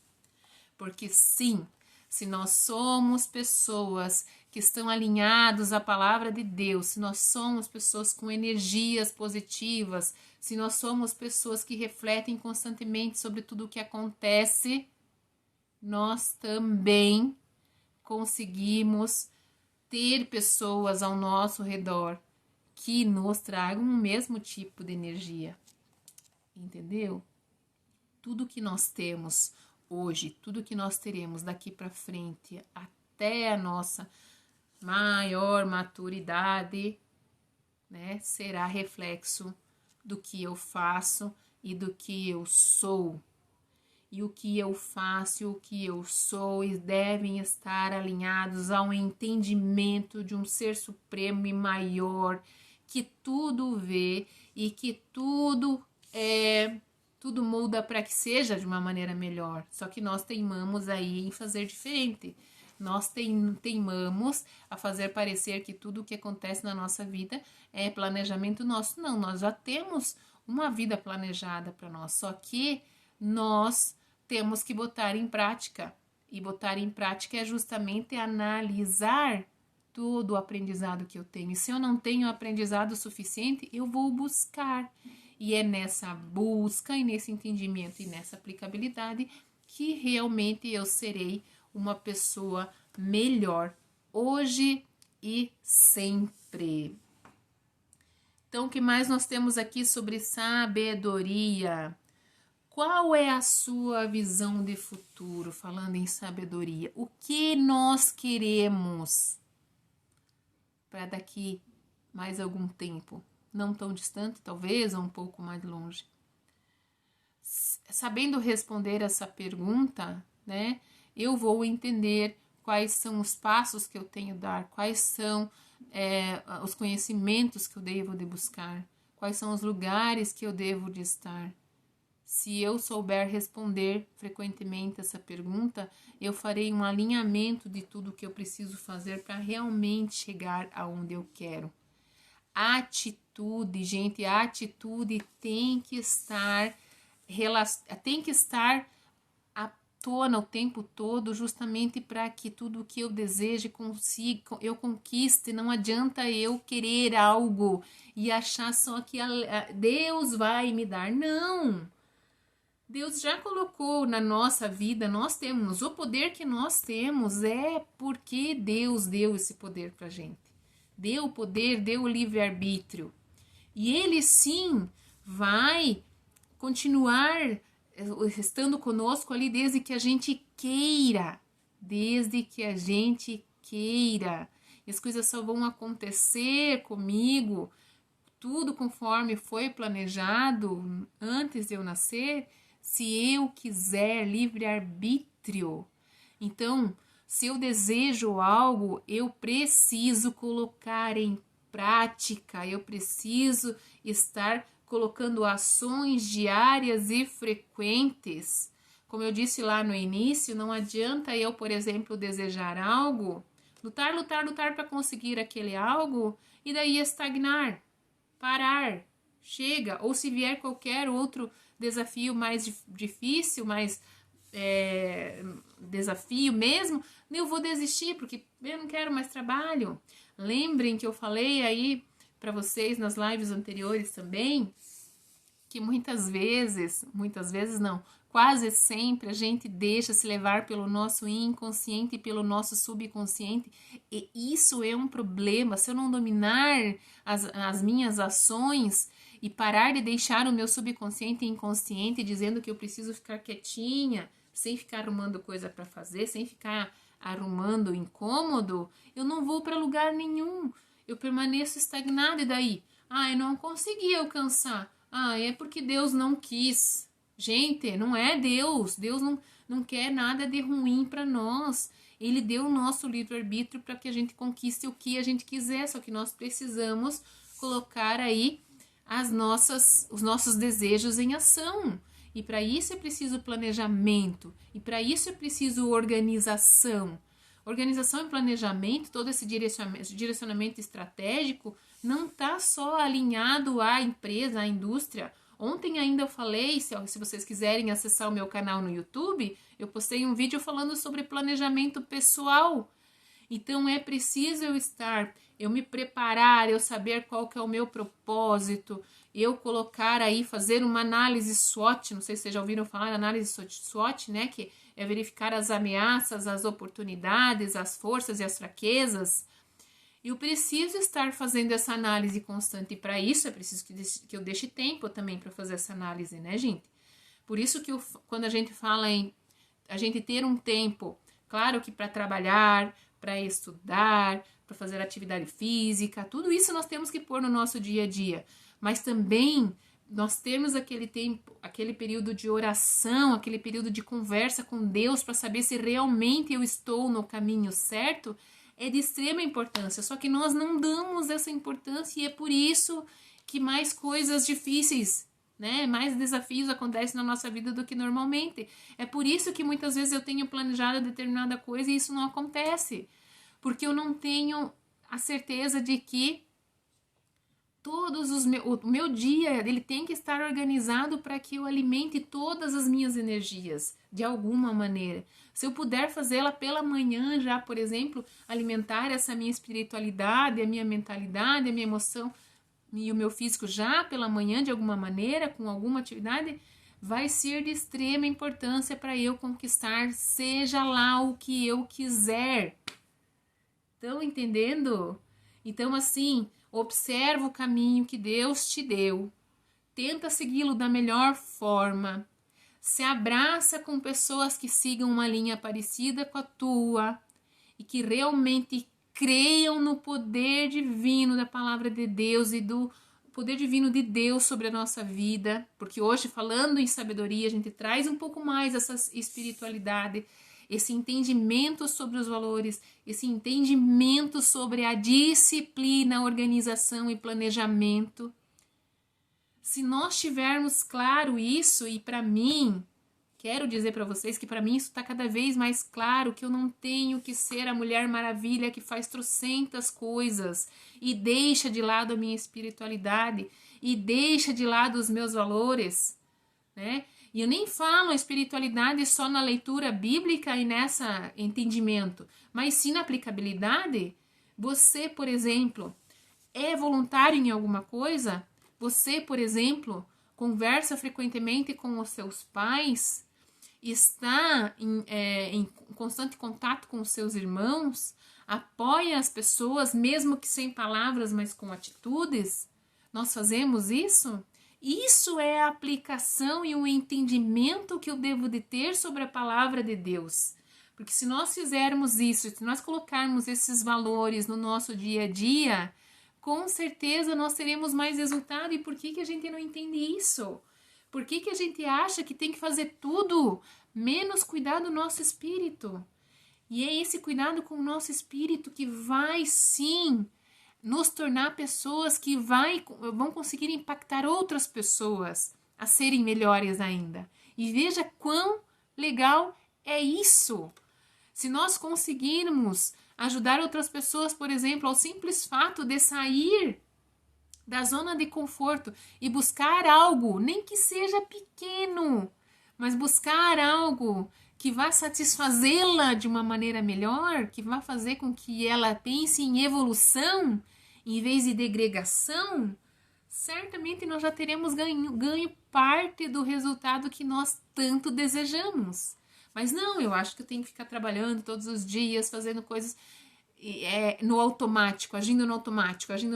Porque sim, se nós somos pessoas que estão alinhados à palavra de Deus, se nós somos pessoas com energias positivas, se nós somos pessoas que refletem constantemente sobre tudo o que acontece, nós também conseguimos ter pessoas ao nosso redor que nos tragam o mesmo tipo de energia. Entendeu? Tudo que nós temos hoje, tudo que nós teremos daqui para frente, até a nossa maior maturidade, né, será reflexo do que eu faço e do que eu sou. E o que eu faço e o que eu sou devem estar alinhados ao entendimento de um ser supremo e maior, que tudo vê e que tudo muda para que seja de uma maneira melhor. Só que nós teimamos aí em fazer diferente. Nós teimamos a fazer parecer que tudo o que acontece na nossa vida é planejamento nosso. Não, nós já temos uma vida planejada para nós. Só que nós temos que botar em prática. E botar em prática é justamente analisar todo o aprendizado que eu tenho. E se eu não tenho aprendizado suficiente, eu vou buscar. E é nessa busca e nesse entendimento e nessa aplicabilidade que realmente eu serei uma pessoa melhor hoje e sempre. Então, o que mais nós temos aqui sobre sabedoria? Qual é a sua visão de futuro, falando em sabedoria? O que nós queremos para daqui mais algum tempo? Não tão distante, talvez, ou um pouco mais longe. Sabendo responder essa pergunta, né, eu vou entender quais são os passos que eu tenho a dar, quais são os conhecimentos que eu devo de buscar, quais são os lugares que eu devo de estar. Se eu souber responder frequentemente essa pergunta, eu farei um alinhamento de tudo que eu preciso fazer para realmente chegar aonde eu quero. Atitude, gente, a atitude tem que estar à tona o tempo todo, justamente para que tudo o que eu deseje eu conquiste. Não adianta eu querer algo e achar só que Deus vai me dar. Não! Deus já colocou na nossa vida, nós temos o poder que nós temos, é porque Deus deu esse poder pra gente. Deu o poder, deu o livre-arbítrio. E Ele sim vai continuar estando conosco ali desde que a gente queira. Desde que a gente queira. as coisas só vão acontecer comigo, tudo conforme foi planejado antes de eu nascer, se eu quiser, livre-arbítrio. Então, se eu desejo algo, eu preciso colocar em prática, eu preciso estar colocando ações diárias e frequentes. Como eu disse lá no início, não adianta eu, por exemplo, desejar algo, lutar para conseguir aquele algo e daí estagnar, parar, chega. Ou se vier qualquer outro desafio mais difícil, mais desafio mesmo, eu vou desistir porque eu não quero mais trabalho. Lembrem que eu falei aí para vocês nas lives anteriores também, que muitas vezes não, quase sempre a gente deixa se levar pelo nosso inconsciente e pelo nosso subconsciente, e isso é um problema. Se eu não dominar as minhas ações e parar de deixar o meu subconsciente e inconsciente dizendo que eu preciso ficar quietinha, sem ficar arrumando coisa para fazer, sem ficar arrumando incômodo, eu não vou para lugar nenhum, eu permaneço estagnada. E daí? Eu não consegui alcançar. É porque Deus não quis. Gente, não é Deus. Deus não quer nada de ruim para nós. Ele deu o nosso livre-arbítrio para que a gente conquiste o que a gente quiser, só que nós precisamos colocar aí os nossos desejos em ação. E para isso é preciso planejamento. E para isso é preciso organização. Organização e planejamento, todo esse direcionamento estratégico, não está só alinhado à empresa, à indústria. Ontem ainda eu falei, se vocês quiserem acessar o meu canal no YouTube, eu postei um vídeo falando sobre planejamento pessoal. Então é preciso eu me preparar, eu saber qual que é o meu propósito, eu colocar aí, fazer uma análise SWOT, não sei se vocês já ouviram falar da análise SWOT, né, que é verificar as ameaças, as oportunidades, as forças e as fraquezas. Eu preciso estar fazendo essa análise constante, e para isso é preciso que eu deixe tempo também para fazer essa análise, né, gente? Por isso que quando a gente fala em a gente ter um tempo, claro que para trabalhar, para estudar, para fazer atividade física, tudo isso nós temos que pôr no nosso dia a dia, mas também nós temos aquele tempo, aquele período de oração, aquele período de conversa com Deus para saber se realmente eu estou no caminho certo, é de extrema importância, só que nós não damos essa importância e é por isso que mais coisas difíceis, né, mais desafios acontecem na nossa vida do que normalmente. É por isso que muitas vezes eu tenho planejado determinada coisa e isso não acontece, porque eu não tenho a certeza de que o meu dia ele tem que estar organizado para que eu alimente todas as minhas energias de alguma maneira. Se eu puder fazê-la pela manhã já, por exemplo, alimentar essa minha espiritualidade, a minha mentalidade, a minha emoção e o meu físico já pela manhã de alguma maneira, com alguma atividade, vai ser de extrema importância para eu conquistar seja lá o que eu quiser. Estão entendendo? Então, assim, observa o caminho que Deus te deu, tenta segui-lo da melhor forma, se abraça com pessoas que sigam uma linha parecida com a tua e que realmente creiam no poder divino da palavra de Deus e do poder divino de Deus sobre a nossa vida, porque hoje, falando em sabedoria, a gente traz um pouco mais essa espiritualidade, esse entendimento sobre os valores, esse entendimento sobre a disciplina, organização e planejamento. Se nós tivermos claro isso, e para mim, quero dizer para vocês que para mim isso está cada vez mais claro, que eu não tenho que ser a Mulher Maravilha que faz trocentas coisas e deixa de lado a minha espiritualidade e deixa de lado os meus valores, né? E eu nem falo a espiritualidade só na leitura bíblica e nessa entendimento, mas sim na aplicabilidade. Você, por exemplo, é voluntário em alguma coisa? Você, por exemplo, conversa frequentemente com os seus pais? Está em constante contato com os seus irmãos? Apoia as pessoas, mesmo que sem palavras, mas com atitudes? Nós fazemos isso? Isso é a aplicação e o entendimento que eu devo de ter sobre a palavra de Deus. Porque se nós fizermos isso, se nós colocarmos esses valores no nosso dia a dia, com certeza nós teremos mais resultado. E por que a gente não entende isso? Por que a gente acha que tem que fazer tudo menos cuidar do nosso espírito? E é esse cuidado com o nosso espírito que vai sim nos tornar pessoas que vão conseguir impactar outras pessoas a serem melhores ainda. E veja quão legal é isso. Se nós conseguirmos ajudar outras pessoas, por exemplo, ao simples fato de sair da zona de conforto e buscar algo, nem que seja pequeno, mas buscar algo que vá satisfazê-la de uma maneira melhor, que vá fazer com que ela pense em evolução em vez de degregação, certamente nós já teremos ganho parte do resultado que nós tanto desejamos. Mas não, eu acho que eu tenho que ficar trabalhando todos os dias, fazendo coisas no automático, agindo no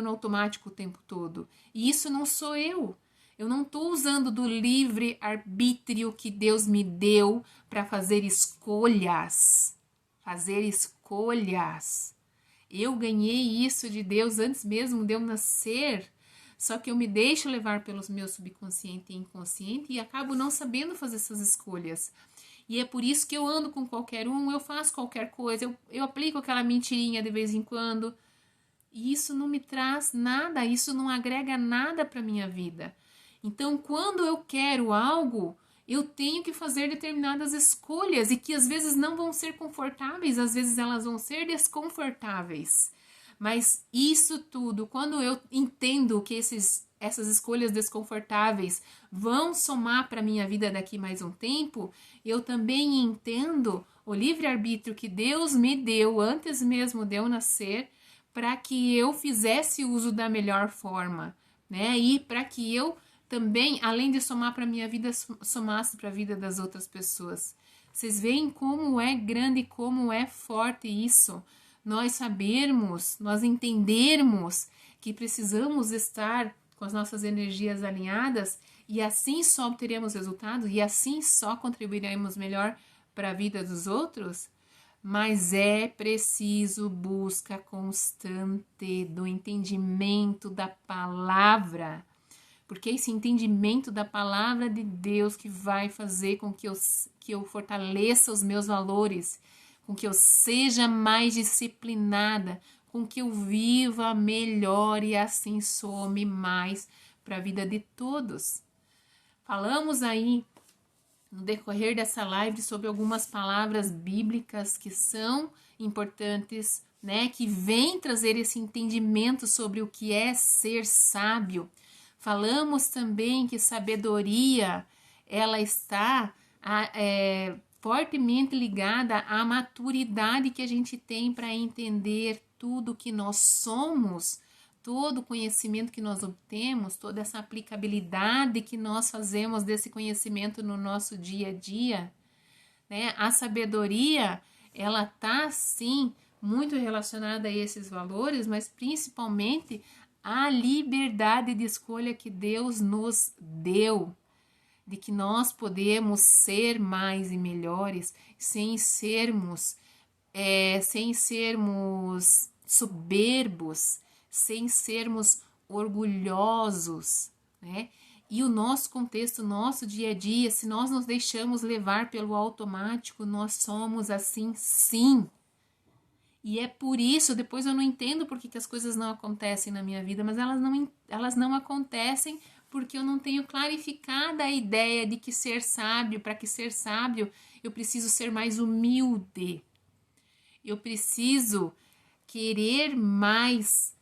automático o tempo todo. E isso não sou eu. Eu não estou usando do livre arbítrio que Deus me deu para fazer escolhas. Eu ganhei isso de Deus antes mesmo de eu nascer. Só que eu me deixo levar pelos meus subconsciente e inconsciente e acabo não sabendo fazer essas escolhas. E é por isso que eu ando com qualquer um, eu faço qualquer coisa, eu aplico aquela mentirinha de vez em quando. E isso não me traz nada, isso não agrega nada para minha vida. Então, quando eu quero algo, eu tenho que fazer determinadas escolhas e que às vezes não vão ser confortáveis, às vezes elas vão ser desconfortáveis. Mas isso tudo, quando eu entendo que essas escolhas desconfortáveis vão somar para a minha vida daqui mais um tempo, eu também entendo o livre-arbítrio que Deus me deu antes mesmo de eu nascer para que eu fizesse uso da melhor forma, né? E para que eu também, além de somar para a minha vida, somasse para a vida das outras pessoas. Vocês veem como é grande e como é forte isso. Nós sabermos, nós entendermos que precisamos estar com as nossas energias alinhadas e assim só obteremos resultados e assim só contribuiremos melhor para a vida dos outros, mas é preciso busca constante do entendimento da palavra, porque esse entendimento da palavra de Deus que vai fazer com que eu fortaleça os meus valores, com que eu seja mais disciplinada, com que eu viva melhor e assim some mais para a vida de todos. Falamos aí no decorrer dessa live sobre algumas palavras bíblicas que são importantes, né, que vêm trazer esse entendimento sobre o que é ser sábio. Falamos também que sabedoria, ela está fortemente ligada à maturidade que a gente tem para entender tudo que nós somos, todo o conhecimento que nós obtemos, toda essa aplicabilidade que nós fazemos desse conhecimento no nosso dia a dia, né? A sabedoria, ela está, sim, muito relacionada a esses valores, mas principalmente a liberdade de escolha que Deus nos deu, de que nós podemos ser mais e melhores sem sermos soberbos, sem sermos orgulhosos, né? E o nosso contexto, nosso dia a dia, se nós nos deixamos levar pelo automático, nós somos assim, sim. E é por isso, depois eu não entendo por que as coisas não acontecem na minha vida, mas elas não acontecem porque eu não tenho clarificada a ideia de que ser sábio, para que ser sábio, eu preciso ser mais humilde. Eu preciso querer mais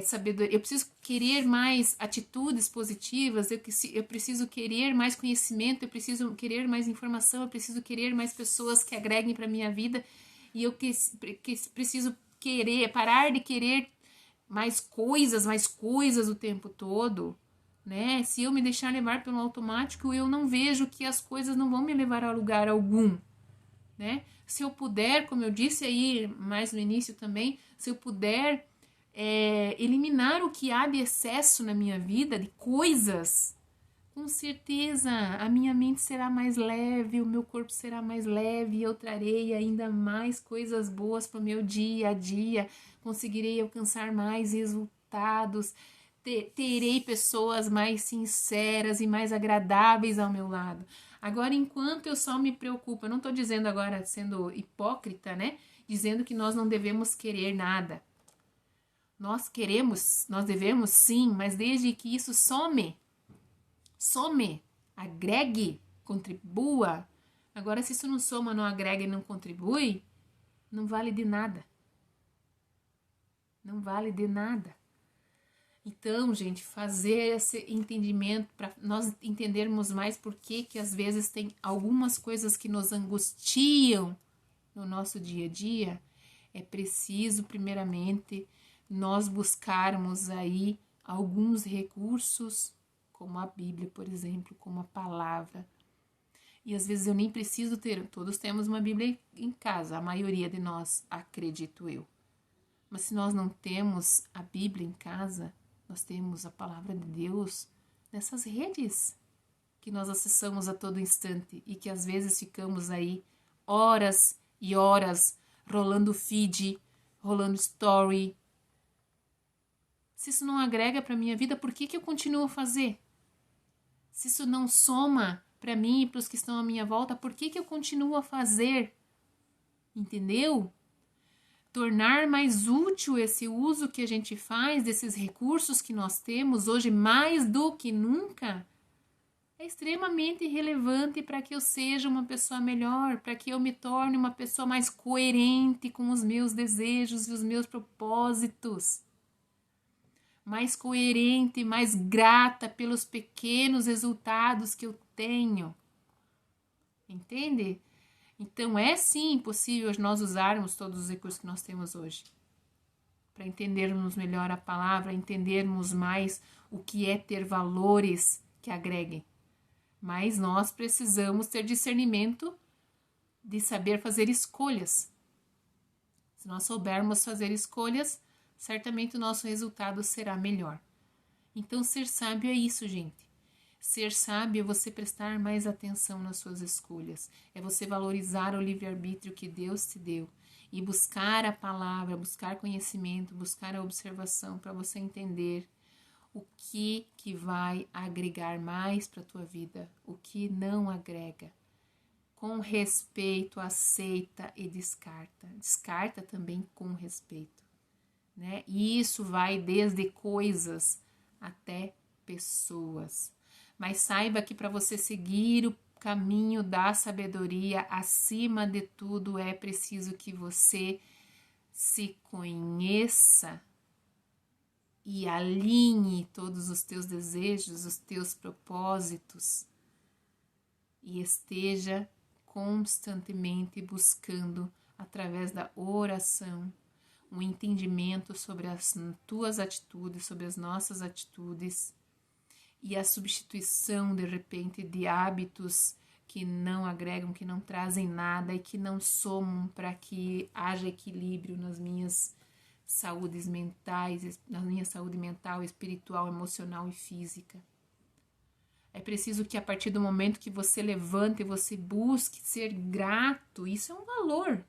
sabedoria, eu preciso querer mais atitudes positivas, eu preciso querer mais conhecimento, eu preciso querer mais informação, eu preciso querer mais pessoas que agreguem para a minha vida, e eu preciso parar de querer mais coisas o tempo todo, né? Se eu me deixar levar pelo automático, eu não vejo que as coisas não vão me levar a lugar algum, né? Se eu puder, como eu disse aí mais no início também, se eu puder eliminar o que há de excesso na minha vida, de coisas, com certeza a minha mente será mais leve, o meu corpo será mais leve, eu trarei ainda mais coisas boas para o meu dia a dia, conseguirei alcançar mais resultados, terei pessoas mais sinceras e mais agradáveis ao meu lado. Agora, enquanto eu só me preocupo, eu não estou dizendo agora sendo hipócrita, né? Dizendo que nós não devemos querer nada. Nós queremos, nós devemos sim, mas desde que isso some, agregue, contribua. Agora, se isso não soma, não agrega e não contribui, não vale de nada. Não vale de nada. Então, gente, fazer esse entendimento para nós entendermos mais por que às vezes tem algumas coisas que nos angustiam no nosso dia a dia, é preciso, primeiramente, nós buscarmos aí alguns recursos, como a Bíblia, por exemplo, como a palavra. E às vezes eu nem preciso ter, todos temos uma Bíblia em casa, a maioria de nós, acredito eu. Mas se nós não temos a Bíblia em casa, nós temos a palavra de Deus nessas redes que nós acessamos a todo instante e que às vezes ficamos aí horas e horas rolando feed, rolando story. Se isso não agrega para a minha vida, por que eu continuo a fazer? Se isso não soma para mim e para os que estão à minha volta, por que eu continuo a fazer? Entendeu? Tornar mais útil esse uso que a gente faz desses recursos que nós temos hoje, mais do que nunca, é extremamente relevante para que eu seja uma pessoa melhor, para que eu me torne uma pessoa mais coerente com os meus desejos e os meus propósitos. Mais coerente, mais grata pelos pequenos resultados que eu tenho. Entende? Então, é sim possível nós usarmos todos os recursos que nós temos hoje para entendermos melhor a palavra, entendermos mais o que é ter valores que agreguem. Mas nós precisamos ter discernimento de saber fazer escolhas. Se nós soubermos fazer escolhas, certamente o nosso resultado será melhor. Então, ser sábio é isso, gente. Ser sábio é você prestar mais atenção nas suas escolhas, é você valorizar o livre-arbítrio que Deus te deu e buscar a palavra, buscar conhecimento, buscar a observação para você entender o que vai agregar mais para a tua vida, o que não agrega. Com respeito, aceita e descarta. Descarta também com respeito, né? E isso vai desde coisas até pessoas. Mas saiba que para você seguir o caminho da sabedoria, acima de tudo, é preciso que você se conheça e alinhe todos os teus desejos, os teus propósitos e esteja constantemente buscando, através da oração, um entendimento sobre as tuas atitudes, sobre as nossas atitudes, e a substituição, de repente, de hábitos que não agregam, que não trazem nada e que não somam para que haja equilíbrio nas minhas saúdes mentais, na minha saúde mental, espiritual, emocional e física. É preciso que a partir do momento que você levante, você busque ser grato, isso é um valor.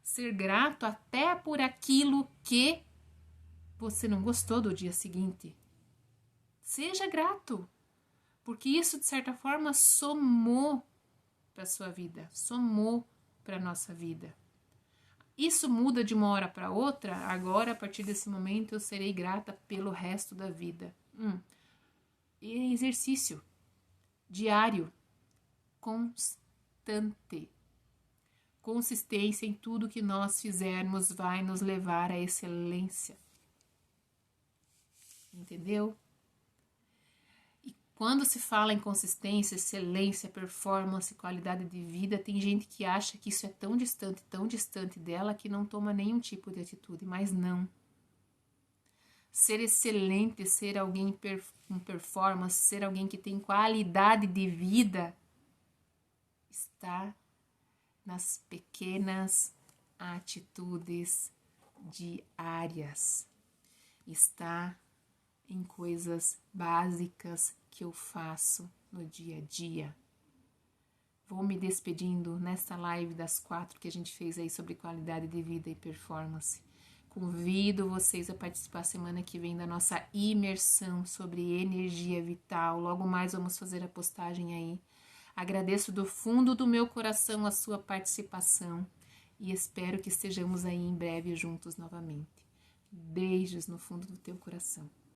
Ser grato até por aquilo que você não gostou do dia seguinte. Seja grato, porque isso, de certa forma, somou para a sua vida, somou para a nossa vida. Isso muda de uma hora para outra, agora, a partir desse momento, eu serei grata pelo resto da vida. E exercício diário, constante. Consistência em tudo que nós fizermos vai nos levar à excelência. Entendeu? Quando se fala em consistência, excelência, performance, qualidade de vida, tem gente que acha que isso é tão distante dela que não toma nenhum tipo de atitude, mas não. Ser excelente, ser alguém com performance, ser alguém que tem qualidade de vida, está nas pequenas atitudes diárias. Está em coisas básicas que eu faço no dia a dia. Vou me despedindo nessa live das 4 que a gente fez aí sobre qualidade de vida e performance. Convido vocês a participar semana que vem da nossa imersão sobre energia vital. Logo mais vamos fazer a postagem aí. Agradeço do fundo do meu coração a sua participação e espero que estejamos aí em breve juntos novamente. Beijos no fundo do teu coração.